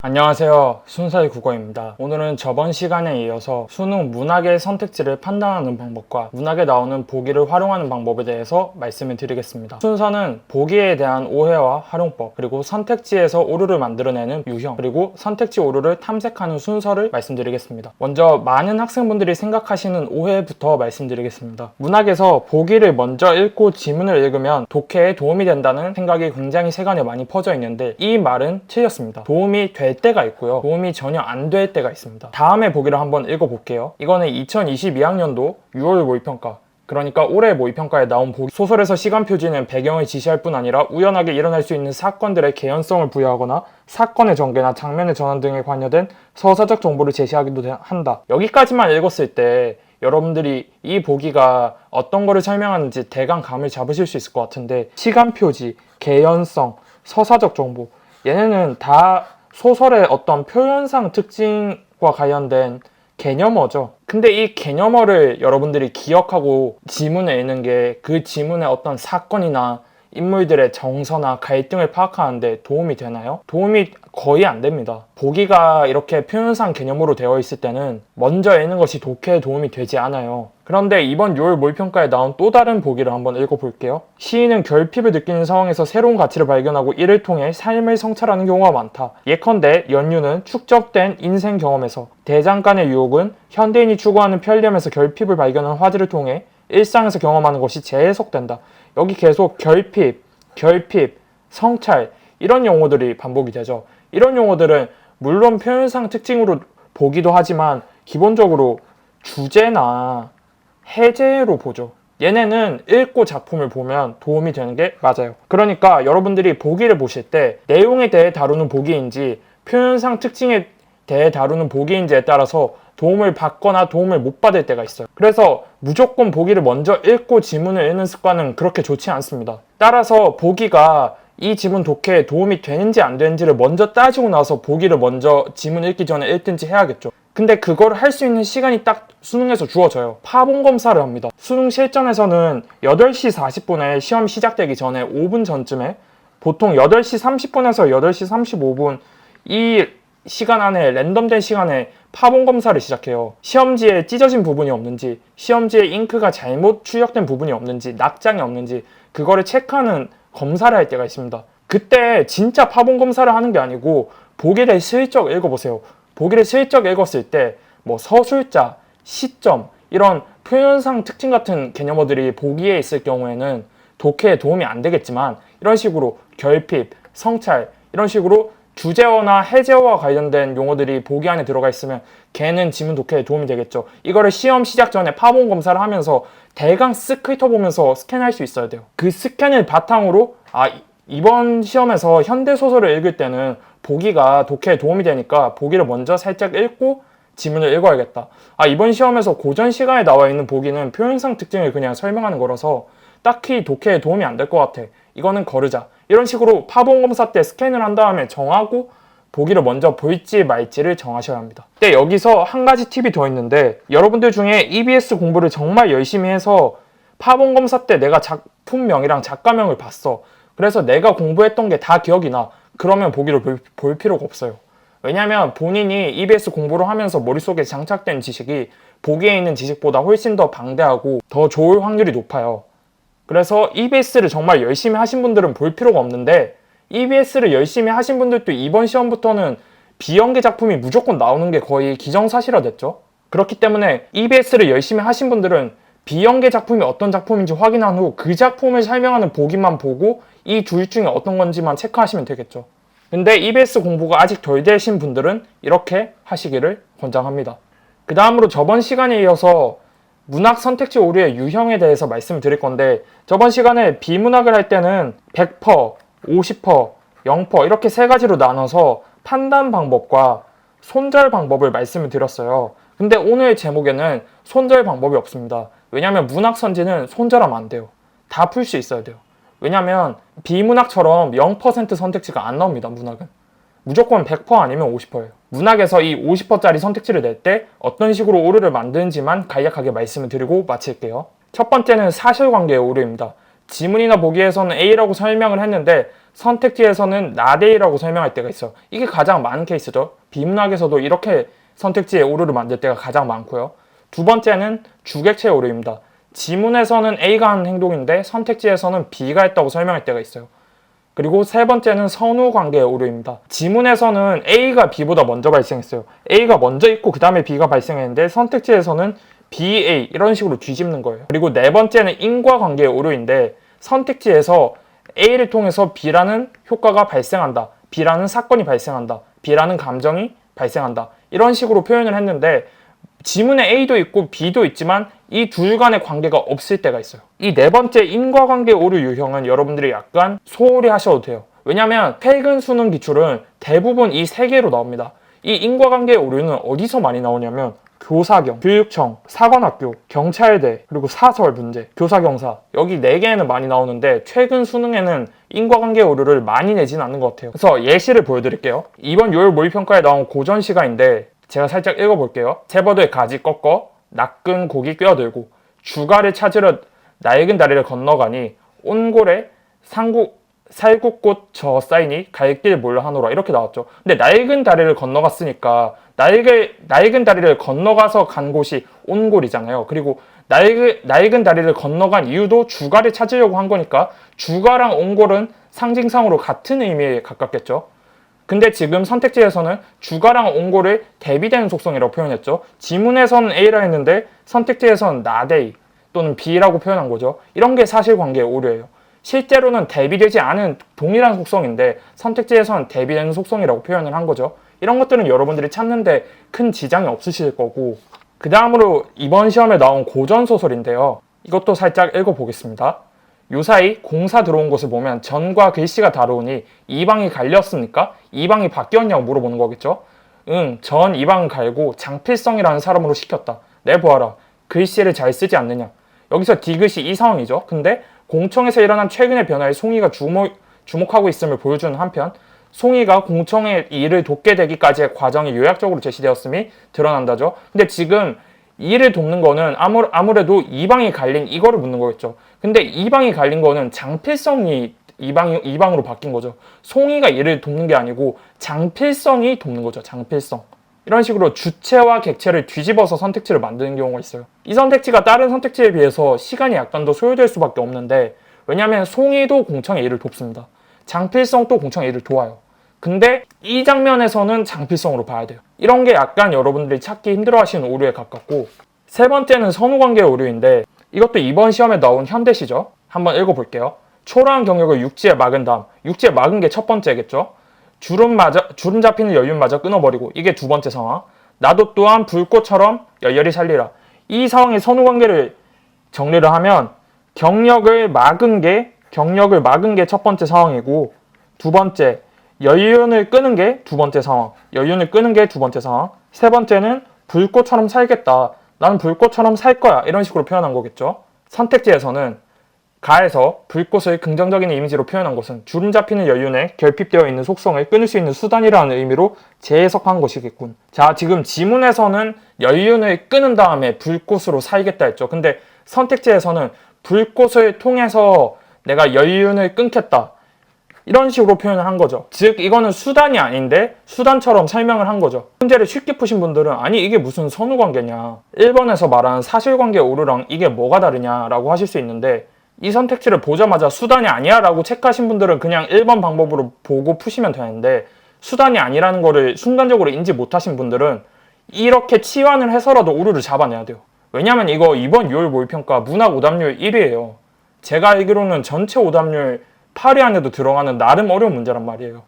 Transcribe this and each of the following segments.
안녕하세요. 순서의 국어입니다. 오늘은 저번 시간에 이어서 수능 문학의 선택지를 판단하는 방법과 문학에 나오는 보기를 활용하는 방법에 대해서 말씀을 드리겠습니다. 순서는 보기에 대한 오해와 활용법, 그리고 선택지에서 오류를 만들어내는 유형, 그리고 선택지 오류를 탐색하는 순서를 말씀드리겠습니다. 먼저 많은 학생분들이 생각하시는 오해부터 말씀드리겠습니다. 문학에서 보기를 먼저 읽고 지문을 읽으면 독해에 도움이 된다는 생각이 굉장히 세간에 많이 퍼져 있는데 이 말은 틀렸습니다. 도움이 될 때가 있고요, 도움이 전혀 안 될 때가 있습니다. 다음에 보기를 한번 읽어볼게요. 이거는 2022학년도 6월 모의평가, 그러니까 올해 모의평가에 나온 보기. 소설에서 시간 표지는 배경을 지시할 뿐 아니라 우연하게 일어날 수 있는 사건들의 개연성을 부여하거나 사건의 전개나 장면의 전환 등에 관여된 서사적 정보를 제시하기도 한다. 여기까지만 읽었을 때 여러분들이 이 보기가 어떤 거를 설명하는지 대강 감을 잡으실 수 있을 것 같은데, 시간 표지, 개연성, 서사적 정보, 얘네는 다 소설의 어떤 표현상 특징과 관련된 개념어죠. 근데 이 개념어를 여러분들이 기억하고 지문을 읽는 게 그 지문의 어떤 사건이나 인물들의 정서나 갈등을 파악하는데 도움이 되나요? 도움이 거의 안 됩니다. 보기가 이렇게 표현상 개념으로 되어 있을 때는 먼저 읽는 것이 독해에 도움이 되지 않아요. 그런데 이번 6월 모의평가에 나온 또 다른 보기를 한번 읽어볼게요. 시인은 결핍을 느끼는 상황에서 새로운 가치를 발견하고 이를 통해 삶을 성찰하는 경우가 많다. 예컨대 연유는 축적된 인생 경험에서, 대장간의 유혹은 현대인이 추구하는 편리함에서 결핍을 발견한 화제를 통해 일상에서 경험하는 것이 재해석된다. 여기 계속 결핍, 성찰, 이런 용어들이 반복이 되죠. 이런 용어들은 물론 표현상 특징으로 보기도 하지만 기본적으로 주제나 해제로 보죠. 얘네는 읽고 작품을 보면 도움이 되는 게 맞아요. 그러니까 여러분들이 보기를 보실 때 내용에 대해 다루는 보기인지 표현상 특징에 대해 다루는 보기인지에 따라서 도움을 받거나 도움을 못 받을 때가 있어요. 그래서 무조건 보기를 먼저 읽고 지문을 읽는 습관은 그렇게 좋지 않습니다. 따라서 보기가 이 지문 독해에 도움이 되는지 안 되는지를 먼저 따지고 나서 보기를 먼저 지문 읽기 전에 읽든지 해야겠죠. 근데 그걸 할 수 있는 시간이 딱 수능에서 주어져요. 파본 검사를 합니다. 수능 실전에서는 8시 40분에 시험 시작되기 전에 5분 전쯤에 보통 8시 30분에서 8시 35분 이 시간 안에, 랜덤된 시간에 파본 검사를 시작해요. 시험지에 찢어진 부분이 없는지, 시험지에 잉크가 잘못 출력된 부분이 없는지, 낙장이 없는지 그거를 체크하는 검사를 할 때가 있습니다. 그때 진짜 파본 검사를 하는 게 아니고 보기를 슬쩍 읽어보세요. 보기를 슬쩍 읽었을 때 뭐 서술자, 시점, 이런 표현상 특징 같은 개념어들이 보기에 있을 경우에는 독해에 도움이 안 되겠지만, 이런 식으로 결핍, 성찰, 이런 식으로 주제어나 해제어와 관련된 용어들이 보기 안에 들어가 있으면 걔는 지문 독해에 도움이 되겠죠. 이거를 시험 시작 전에 파본 검사를 하면서 대강 쓱 훑어보면서 스캔할 수 있어야 돼요. 그 스캔을 바탕으로 이번 시험에서 현대소설을 읽을 때는 보기가 독해에 도움이 되니까 보기를 먼저 살짝 읽고 지문을 읽어야겠다. 이번 시험에서 고전 시간에 나와 있는 보기는 표현상 특징을 그냥 설명하는 거라서 딱히 독해에 도움이 안 될 것 같아. 이거는 거르자. 이런 식으로 파본 검사 때 스캔을 한 다음에 정하고 보기를 먼저 볼지 말지를 정하셔야 합니다. 근데 여기서 한 가지 팁이 더 있는데, 여러분들 중에 EBS 공부를 정말 열심히 해서 파본 검사 때 내가 작품명이랑 작가명을 봤어. 그래서 내가 공부했던 게 다 기억이 나. 그러면 보기를 볼 필요가 없어요. 왜냐면 본인이 EBS 공부를 하면서 머릿속에 장착된 지식이 보기에 있는 지식보다 훨씬 더 방대하고 더 좋을 확률이 높아요. 그래서 EBS를 정말 열심히 하신 분들은 볼 필요가 없는데, EBS를 열심히 하신 분들도 이번 시험부터는 비연계 작품이 무조건 나오는 게 거의 기정사실화 됐죠. 그렇기 때문에 EBS를 열심히 하신 분들은 비연계 작품이 어떤 작품인지 확인한 후 그 작품을 설명하는 보기만 보고 이 둘 중에 어떤 건지만 체크하시면 되겠죠. 근데 EBS 공부가 아직 덜 되신 분들은 이렇게 하시기를 권장합니다. 그 다음으로 저번 시간에 이어서 문학 선택지 오류의 유형에 대해서 말씀을 드릴 건데, 저번 시간에 비문학을 할 때는 100%, 50%, 0% 이렇게 세 가지로 나눠서 판단 방법과 손절 방법을 말씀을 드렸어요. 근데 오늘 제목에는 손절 방법이 없습니다. 왜냐면 문학 선지는 손절하면 안 돼요. 다 풀 수 있어야 돼요. 왜냐면 비문학처럼 0% 선택지가 안 나옵니다. 문학은 무조건 100% 아니면 50%예요. 문학에서 이 50%짜리 선택지를 낼 때 어떤 식으로 오류를 만드는지만 간략하게 말씀을 드리고 마칠게요. 첫 번째는 사실관계의 오류입니다. 지문이나 보기에서는 A라고 설명을 했는데 선택지에서는 not A라고 설명할 때가 있어요. 이게 가장 많은 케이스죠. 비문학에서도 이렇게 선택지에 오류를 만들 때가 가장 많고요. 두 번째는 주객체의 오류입니다. 지문에서는 A가 한 행동인데 선택지에서는 B가 했다고 설명할 때가 있어요. 그리고 세 번째는 선후 관계의 오류입니다. 지문에서는 A가 B보다 먼저 발생했어요. A가 먼저 있고 그 다음에 B가 발생했는데 선택지에서는 BA 이런 식으로 뒤집는 거예요. 그리고 네 번째는 인과관계의 오류인데 선택지에서 A를 통해서 B라는 효과가 발생한다. B라는 사건이 발생한다. B라는 감정이 발생한다. 이런 식으로 표현을 했는데 지문에 A도 있고 B도 있지만 이 둘 간의 관계가 없을 때가 있어요. 이 네 번째 인과관계 오류 유형은 여러분들이 약간 소홀히 하셔도 돼요. 왜냐면 최근 수능 기출은 대부분 이 세 개로 나옵니다. 이 인과관계 오류는 어디서 많이 나오냐면 교사경, 교육청, 사관학교, 경찰대, 그리고 사설 문제, 교사경사 여기 4개에는 많이 나오는데 최근 수능에는 인과관계 오류를 많이 내지는 않는 것 같아요. 그래서 예시를 보여드릴게요. 이번 6월 모의평가에 나온 고전시가인데 제가 살짝 읽어볼게요. 세버드의 가지 꺾어 낚은 고기 꿰어들고 주가를 찾으려 낡은 다리를 건너가니 온골에 살구꽃 저 쌓이니 갈 길 몰라 하노라 이렇게 나왔죠. 근데 낡은 다리를 건너갔으니까 낡은 다리를 건너가서 간 곳이 온골이잖아요. 그리고 낡은 다리를 건너간 이유도 주가를 찾으려고 한 거니까 주가랑 온골은 상징상으로 같은 의미에 가깝겠죠. 근데 지금 선택지에서는 주가랑 온골을 대비되는 속성이라고 표현했죠. 지문에서는 A라 했는데 선택지에서는 not A 또는 B라고 표현한 거죠. 이런 게 사실관계의 오류예요. 실제로는 대비되지 않은 동일한 속성인데 선택지에서는 대비되는 속성이라고 표현을 한 거죠. 이런 것들은 여러분들이 찾는데 큰 지장이 없으실 거고 그 다음으로 이번 시험에 나온 고전소설인데요. 이것도 살짝 읽어보겠습니다. 요사이 공사 들어온 것을 보면 전과 글씨가 다르오니 이 방이 갈렸습니까? 이 방이 바뀌었냐고 물어보는 거겠죠? 응, 전 이 방은 갈고 장필성이라는 사람으로 시켰다. 내 보아라. 글씨를 잘 쓰지 않느냐. 여기서 디귿이 이 상황이죠. 근데 공청에서 일어난 최근의 변화에 송이가 주목하고 있음을 보여주는 한편 송이가 공청의 일을 돕게 되기까지의 과정이 요약적으로 제시되었음이 드러난다죠. 근데 지금 이를 돕는 거는 아무래도 이 방이 갈린 이거를 묻는 거겠죠. 근데 이 방이 갈린 거는 장필성이 이 방으로 바뀐 거죠. 송이가 이를 돕는 게 아니고 장필성이 돕는 거죠. 장필성. 이런 식으로 주체와 객체를 뒤집어서 선택지를 만드는 경우가 있어요. 이 선택지가 다른 선택지에 비해서 시간이 약간 더 소요될 수밖에 없는데 왜냐하면 송이도 공청의 일을 돕습니다. 장필성도 공청의 일을 도와요. 근데 이 장면에서는 장필성으로 봐야 돼요. 이런 게 약간 여러분들이 찾기 힘들어하시는 오류에 가깝고 세 번째는 선후관계 오류인데 이것도 이번 시험에 나온 현대시죠. 한번 읽어볼게요. 초라한 경력을 육지에 막은 다음 육지에 막은 게 첫 번째겠죠. 주름 잡히는 연륜마저 끊어버리고 이게 두 번째 상황. 나도 또한 불꽃처럼 열렬히 살리라. 이 상황의 선후관계를 정리를 하면 경력을 막은 게 첫 번째 상황이고 두 번째 연륜을 끄는 게 두 번째 상황. 세 번째는 불꽃처럼 살겠다. 나는 불꽃처럼 살 거야. 이런 식으로 표현한 거겠죠. 선택지에서는 가에서 불꽃을 긍정적인 이미지로 표현한 것은 주름 잡히는 연륜에 결핍되어 있는 속성을 끊을 수 있는 수단이라는 의미로 재해석한 것이겠군. 자, 지금 지문에서는 연륜을 끄는 다음에 불꽃으로 살겠다 했죠. 근데 선택지에서는 불꽃을 통해서 내가 연륜을 끊겠다. 이런 식으로 표현을 한 거죠. 즉 이거는 수단이 아닌데 수단처럼 설명을 한 거죠. 문제를 쉽게 푸신 분들은 아니 이게 무슨 선후관계냐 1번에서 말하는 사실관계 오류랑 이게 뭐가 다르냐라고 하실 수 있는데 이 선택지를 보자마자 수단이 아니야 라고 체크하신 분들은 그냥 1번 방법으로 보고 푸시면 되는데 수단이 아니라는 거를 순간적으로 인지 못하신 분들은 이렇게 치환을 해서라도 오류를 잡아내야 돼요. 왜냐면 이거 이번 6월 모의평가 문학 오답률 1위예요. 제가 알기로는 전체 오답률 8위 안에도 들어가는 나름 어려운 문제란 말이에요.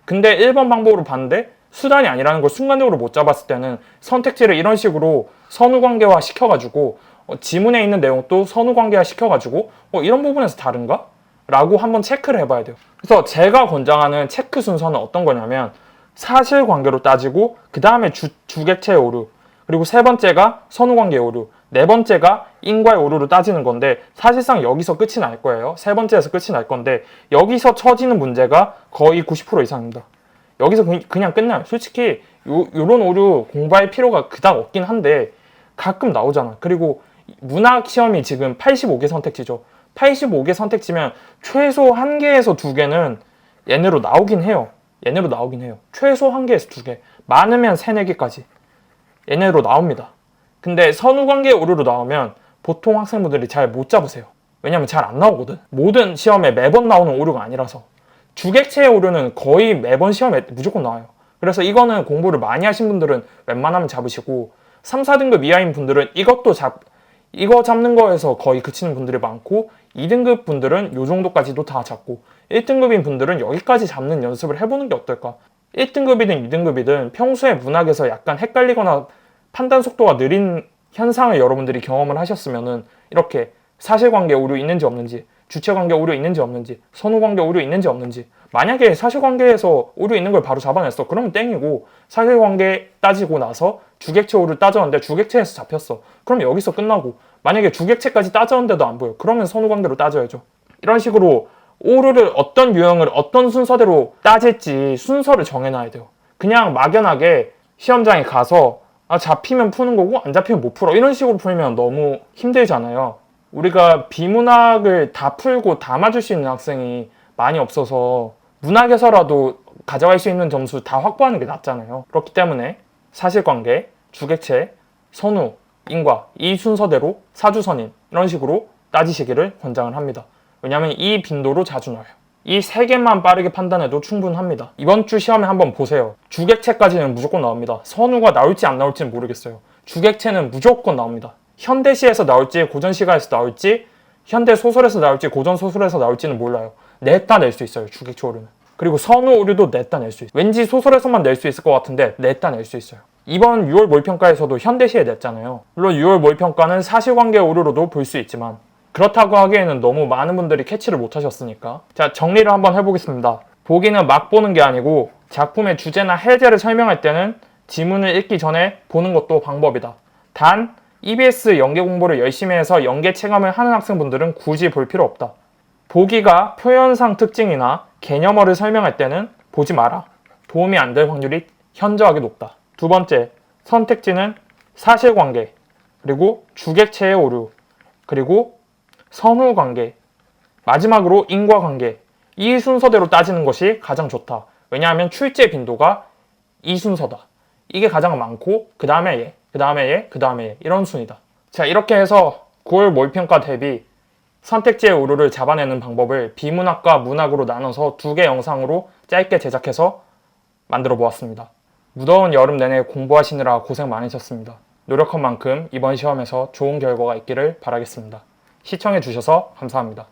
근데 1번 방법으로 봤는데 수단이 아니라는 걸 순간적으로 못 잡았을 때는 선택지를 이런 식으로 선후관계화 시켜가지고 지문에 있는 내용도 선후관계화 시켜가지고 이런 부분에서 다른가? 라고 한번 체크를 해봐야 돼요. 그래서 제가 권장하는 체크 순서는 어떤 거냐면 사실관계로 따지고 그 다음에 주객체의 오류 그리고 세 번째가 선후관계의 오류 네 번째가 인과의 오류로 따지는 건데 사실상 여기서 끝이 날 거예요. 세 번째에서 끝이 날 건데 여기서 처지는 문제가 거의 90% 이상입니다. 여기서 그냥 끝나요. 솔직히 요런 오류 공부할 필요가 그닥 없긴 한데 가끔 나오잖아. 그리고 문학 시험이 지금 85개 선택지죠. 85개 선택지면 최소 1개에서 2개는 얘네로 나오긴 해요. 최소 1개에서 2개. 많으면 3, 4개까지. 얘네로 나옵니다. 근데 선후관계 오류로 나오면 보통 학생분들이 잘 못 잡으세요. 왜냐면 잘 안 나오거든. 모든 시험에 매번 나오는 오류가 아니라서. 주객체의 오류는 거의 매번 시험에 무조건 나와요. 그래서 이거는 공부를 많이 하신 분들은 웬만하면 잡으시고 3, 4등급 이하인 분들은 이거 잡는 거에서 거의 그치는 분들이 많고 2등급 분들은 요 정도까지도 다 잡고 1등급인 분들은 여기까지 잡는 연습을 해보는 게 어떨까? 1등급이든 2등급이든 평소에 문학에서 약간 헷갈리거나 판단 속도가 느린 현상을 여러분들이 경험을 하셨으면은 이렇게 사실관계 오류 있는지 없는지, 주체관계 오류 있는지 없는지, 선후관계 오류 있는지 없는지, 만약에 사실관계에서 오류 있는 걸 바로 잡아냈어. 그러면 땡이고, 사실관계 따지고 나서 주객체 오류 따졌는데 주객체에서 잡혔어. 그럼 여기서 끝나고, 만약에 주객체까지 따졌는데도 안 보여. 그러면 선후관계로 따져야죠. 이런 식으로 오류를 어떤 유형을 어떤 순서대로 따질지 순서를 정해놔야 돼요. 그냥 막연하게 시험장에 가서 잡히면 푸는 거고 안 잡히면 못 풀어. 이런 식으로 풀면 너무 힘들잖아요. 우리가 비문학을 다 풀고 다 맞을 수 있는 학생이 많이 없어서 문학에서라도 가져갈 수 있는 점수 다 확보하는 게 낫잖아요. 그렇기 때문에 사실관계, 주객체, 선후, 인과 이 순서대로 사주선임 이런 식으로 따지시기를 권장을 합니다. 왜냐하면 이 빈도로 자주 나와요. 이 3개만 빠르게 판단해도 충분합니다. 이번 주 시험에 한번 보세요. 주객체까지는 무조건 나옵니다. 선후가 나올지 안 나올지는 모르겠어요. 주객체는 무조건 나옵니다. 현대시에서 나올지 고전시가에서 나올지 현대소설에서 나올지 고전소설에서 나올지는 몰라요. 냈다 낼 수 있어요. 주객체 오류는. 그리고 선후 오류도 냈다 낼 수 있어요. 왠지 소설에서만 낼 수 있을 것 같은데 냈다 낼 수 있어요. 이번 6월 모의평가에서도 현대시에 냈잖아요. 물론 6월 모의평가는 사실관계 오류로도 볼 수 있지만 그렇다고 하기에는 너무 많은 분들이 캐치를 못 하셨으니까. 자, 정리를 한번 해보겠습니다. 보기는 막 보는 게 아니고 작품의 주제나 해제를 설명할 때는 지문을 읽기 전에 보는 것도 방법이다. 단 EBS 연계 공부를 열심히 해서 연계 체감을 하는 학생분들은 굳이 볼 필요 없다. 보기가 표현상 특징이나 개념어를 설명할 때는 보지 마라. 도움이 안 될 확률이 현저하게 높다. 두 번째, 선택지는 사실관계, 그리고 주객체의 오류, 그리고 선후관계, 마지막으로 인과관계. 이 순서대로 따지는 것이 가장 좋다. 왜냐하면 출제 빈도가 이 순서다. 이게 가장 많고 그 다음에 얘, 그 다음에 얘, 그 다음에 얘 이런 순이다. 자, 이렇게 해서 9월 모의평가 대비 선택지의 오류를 잡아내는 방법을 비문학과 문학으로 나눠서 2개 영상으로 짧게 제작해서 만들어 보았습니다. 무더운 여름 내내 공부하시느라 고생 많으셨습니다. 노력한 만큼 이번 시험에서 좋은 결과가 있기를 바라겠습니다. 시청해주셔서 감사합니다.